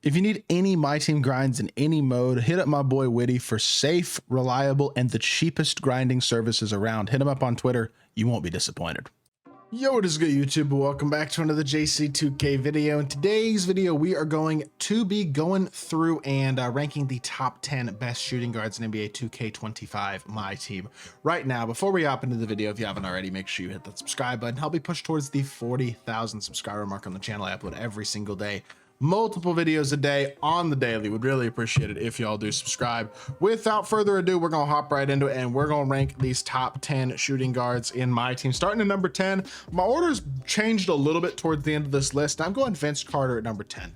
If you need any My Team grinds in any mode, hit up my boy Witty for safe, reliable, and the cheapest grinding services around. Hit him up on Twitter. You won't be disappointed. Yo, what is good, YouTube? Welcome back to another JC2K video. In today's video, we are going to be going through and ranking the top 10 best shooting guards in NBA 2K25 MyTEAM. Right now, before we hop into the video, if you haven't already, make sure you hit that subscribe button. Help me push towards the 40,000 subscriber mark on the channel. I upload every single day. Multiple videos a day on the daily. Would really appreciate it if y'all do subscribe. Without further ado, we're gonna hop right into it and we're gonna rank these top 10 shooting guards in my team. Starting at number 10, my order's changed a little bit towards the end of this list. I'm going Vince Carter at number 10.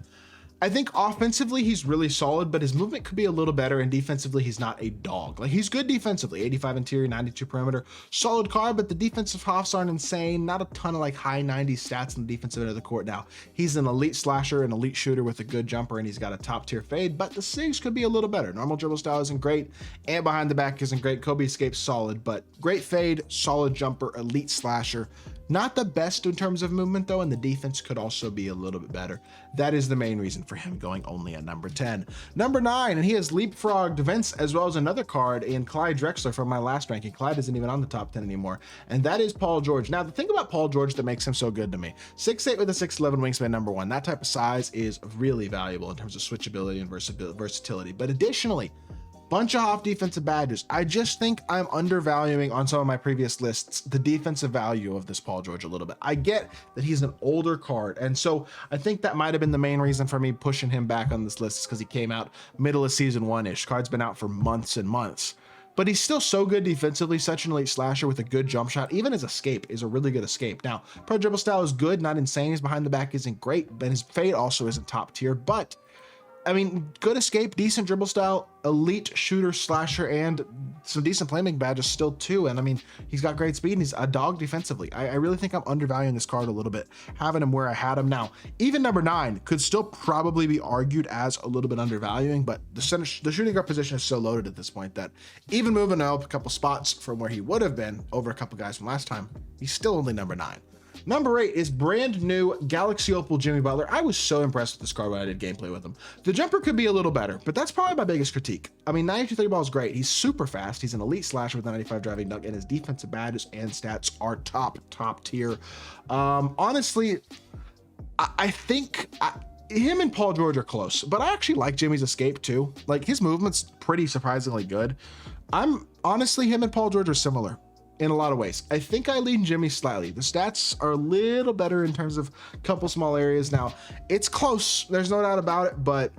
I think offensively he's really solid, but his movement could be a little better, and defensively he's not a dog. Like, he's good defensively, 85 interior, 92 perimeter, solid card, but the defensive hops aren't insane. Not a ton of like high 90s stats in the defensive end of the court. Now, he's an elite slasher, an elite shooter with a good jumper, and he's got a top tier fade, but the SIGs could be a little better. Normal dribble style isn't great, and behind the back isn't great. Kobe escape's solid, but great fade, solid jumper, elite slasher. Not the best in terms of movement though, and the defense could also be a little bit better. That is the main reason for him going only at number 10. Number 9, and he has leapfrogged Vince as well as another card in Clyde Drexler from my last ranking. Clyde isn't even on the top 10 anymore, and that is Paul George. Now, the thing about Paul George that makes him so good to me, 6'8" with a 6'11" wingspan, number 1. That type of size is really valuable in terms of switchability and versatility. But additionally, bunch of off defensive badges. I just think I'm undervaluing on some of my previous lists the defensive value of this Paul George a little bit. I get that he's an older card, and so I think that might have been the main reason for me pushing him back on this list, is because he came out middle of season 1-ish. Card's been out for months and months, but he's still so good defensively, such an elite slasher with a good jump shot. Even his escape is a really good escape. Now, pro dribble style is good, not insane. His behind the back isn't great, but his fade also isn't top tier, but I mean, good escape, decent dribble style, elite shooter, slasher, and some decent playmaking badges still too. And I mean, he's got great speed and he's a dog defensively. I really think I'm undervaluing this card a little bit, having him where I had him. Now, even number 9 could still probably be argued as a little bit undervaluing, but the shooting guard position is so loaded at this point that even moving up a couple spots from where he would have been over a couple guys from last time, he's still only number 9. Number 8 is brand new Galaxy Opal Jimmy Butler. I was so impressed with this card when I did gameplay with him. The jumper could be a little better, but that's probably my biggest critique. I mean, 92 3 ball is great. He's super fast. He's an elite slasher with a 95 driving dunk, and his defensive badges and stats are top tier. Honestly, I think him and Paul George are close, but I actually like Jimmy's escape too. Like, his movement's pretty surprisingly good. Honestly, him and Paul George are similar in a lot of ways. I think I lean Jimmy slightly. The stats are a little better in terms of a couple small areas. Now, it's close, there's no doubt about it, but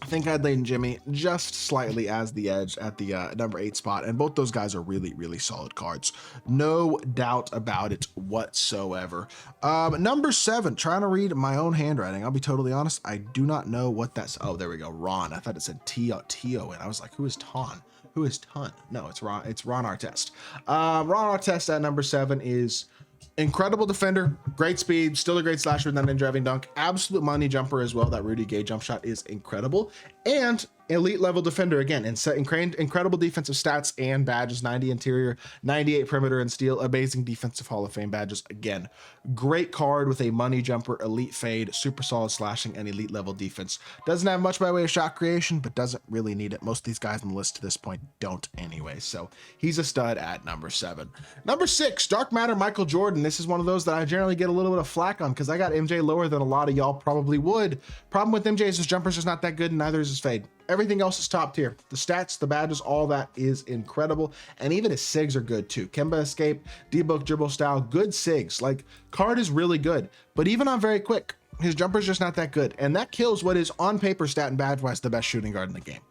I think I'd lean Jimmy just slightly as the edge at the number 8 spot. And both those guys are really solid cards. No doubt about it whatsoever. Number 7, trying to read my own handwriting. I'll be totally honest, I do not know what that's. Oh, there we go. Ron. I thought it said T-O, and I was like, who is Ton? Who is Ton? No, it's Ron. It's Ron Artest. Ron Artest at number 7 is incredible defender, great speed, still a great slasher with an driving dunk, absolute money jumper as well. That Rudy Gay jump shot is incredible, and elite level defender again, and incredible defensive stats and badges, 90 interior, 98 perimeter and steal, amazing defensive Hall of Fame badges. Again, great card with a money jumper, elite fade, super solid slashing, and elite level defense. Doesn't have much by way of shot creation, but doesn't really need it. Most of these guys on the list to this point don't anyway, so he's a stud at number 7. Number 6, Dark Matter Michael Jordan. This is one of those that I generally get a little bit of flack on because I got MJ lower than a lot of y'all probably would. Problem with MJ is his jumper's just not that good, and neither is his fade. Everything else is top tier. The stats, the badges, all that is incredible. And even his SIGs are good too. Kemba escape, D-book dribble style, good SIGs. Like, card is really good. But even on very quick, his jumper's just not that good. And that kills what is on paper stat and badge wise the best shooting guard in the game.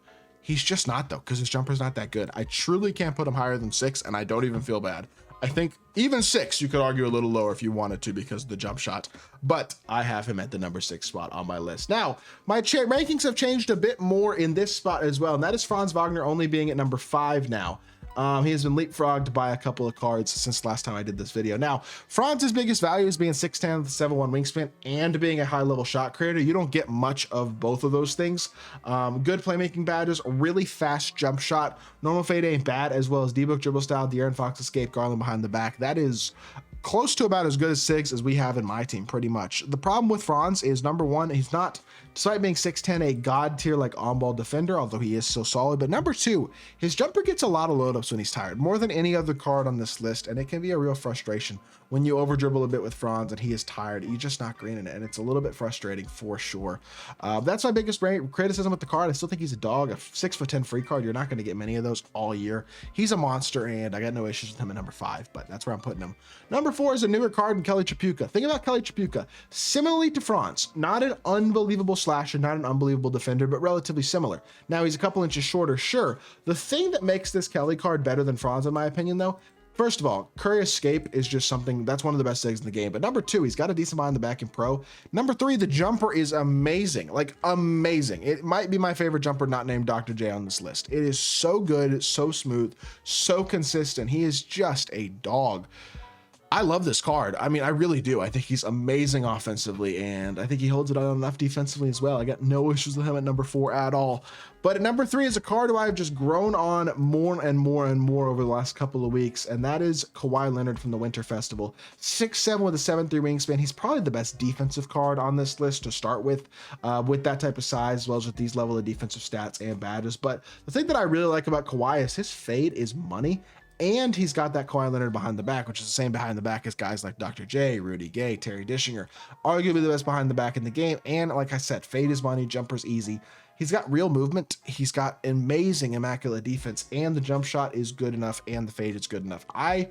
He's just not though, because his jumper's not that good. I truly can't put him higher than 6, and I don't even feel bad. I think even 6, you could argue a little lower if you wanted to because of the jump shot, but I have him at the number 6 spot on my list. Now, my rankings have changed a bit more in this spot as well, and that is Franz Wagner only being at number 5 now. He has been leapfrogged by a couple of cards since last time I did this video. Now, Franz's biggest value is being 6'10", 7'1" wingspan, and being a high-level shot creator. You don't get much of both of those things. Good playmaking badges, really fast jump shot, normal fade ain't bad, as well as D-book dribble style, De'Aaron Fox escape, Garland behind the back. That is close to about as good as Sigs as we have in my team, pretty much. The problem with Franz is, number one, he's not, despite being 6'10", a god tier like on-ball defender, although he is so solid. But number two, his jumper gets a lot of load ups when he's tired, more than any other card on this list, and it can be a real frustration when you over dribble a bit with Franz and he is tired. You're just not greening it, and it's a little bit frustrating for sure. That's my biggest criticism with the card. I still think he's a dog. A 6'10" free card, you're not going to get many of those all year. He's a monster, and I got no issues with him at number 5, but that's where I'm putting him. Number 4 is a newer card in Kelly Tripucka. Think about Kelly Tripucka. Similarly to Franz, not an unbelievable slasher, not an unbelievable defender, but relatively similar. Now, he's a couple inches shorter, sure. The thing that makes this Kelly card better than Franz, in my opinion, though, first of all, Curry Escape is just something that's one of the best things in the game. But number 2, he's got a decent behind the back in pro. Number 3, the jumper is amazing, like amazing. It might be my favorite jumper not named Dr. J on this list. It is so good, so smooth, so consistent. He is just a dog. I love this card. I mean, I really do. I think he's amazing offensively, and I think he holds it on enough defensively as well. I got no issues with him at number 4 at all. But at number 3 is a card who I've just grown on more and more and more over the last couple of weeks, and that is Kawhi Leonard from the Winter Festival. 6'7" with a 7'3" wingspan. He's probably the best defensive card on this list to start with that type of size, as well as with these level of defensive stats and badges. But the thing that I really like about Kawhi is his fade is money. And he's got that Kawhi Leonard behind the back, which is the same behind the back as guys like Dr. J, Rudy Gay, Terry Dishinger, arguably the best behind the back in the game. And like I said, fade is money, jumper's easy. He's got real movement. He's got amazing, immaculate defense, and the jump shot is good enough, and the fade is good enough. I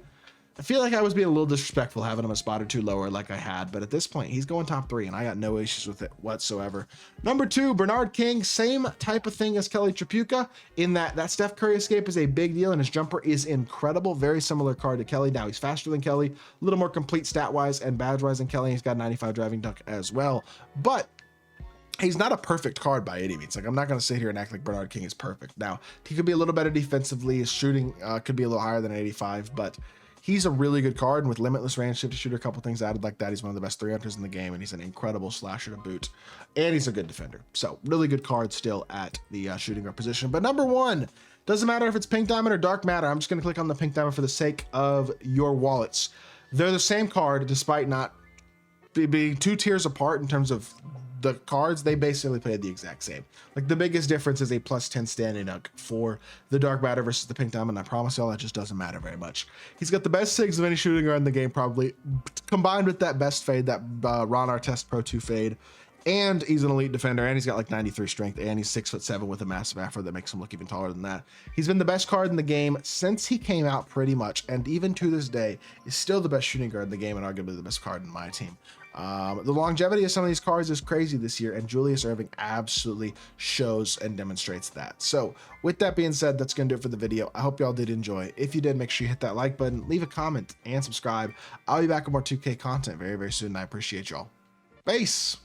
feel like I was being a little disrespectful having him a spot or two lower like I had, but at this point, he's going top 3, and I got no issues with it whatsoever. Number 2, Bernard King, same type of thing as Kelly Tripucka, in that Steph Curry escape is a big deal, and his jumper is incredible. Very similar card to Kelly. Now, he's faster than Kelly, a little more complete stat-wise and badge-wise than Kelly. He's got 95 driving dunk as well, but he's not a perfect card by any means. Like, I'm not going to sit here and act like Bernard King is perfect. Now, he could be a little better defensively. His shooting could be a little higher than 85, but he's a really good card, and with limitless range, shift to shooter, a couple things added like that, he's one of the best 3-hunters in the game, and he's an incredible slasher to boot, and he's a good defender. So really good card still at the shooting guard position. But number 1, doesn't matter if it's pink diamond or dark matter. I'm just going to click on the pink diamond for the sake of your wallets. They're the same card, despite not being 2 tiers apart in terms of the cards. They basically play the exact same. Like, the biggest difference is a +10 standing dunk for the dark matter versus the pink diamond. I promise y'all that just doesn't matter very much. He's got the best SIGs of any shooting guard in the game, probably, combined with that best fade, that Ron Artest Pro 2 fade. And he's an elite defender, and he's got like 93 strength, and he's 6'7" with a massive afro that makes him look even taller than that. He's been the best card in the game since he came out, pretty much, and even to this day is still the best shooting guard in the game, and arguably the best card in my team. The longevity of some of these cards is crazy this year, and Julius Erving absolutely shows and demonstrates that. So with that being said, that's gonna do it for the video. I hope y'all did enjoy. If you did, make sure you hit that like button, leave a comment, and subscribe. I'll be back with more 2K content very, very soon, and I appreciate y'all. Peace.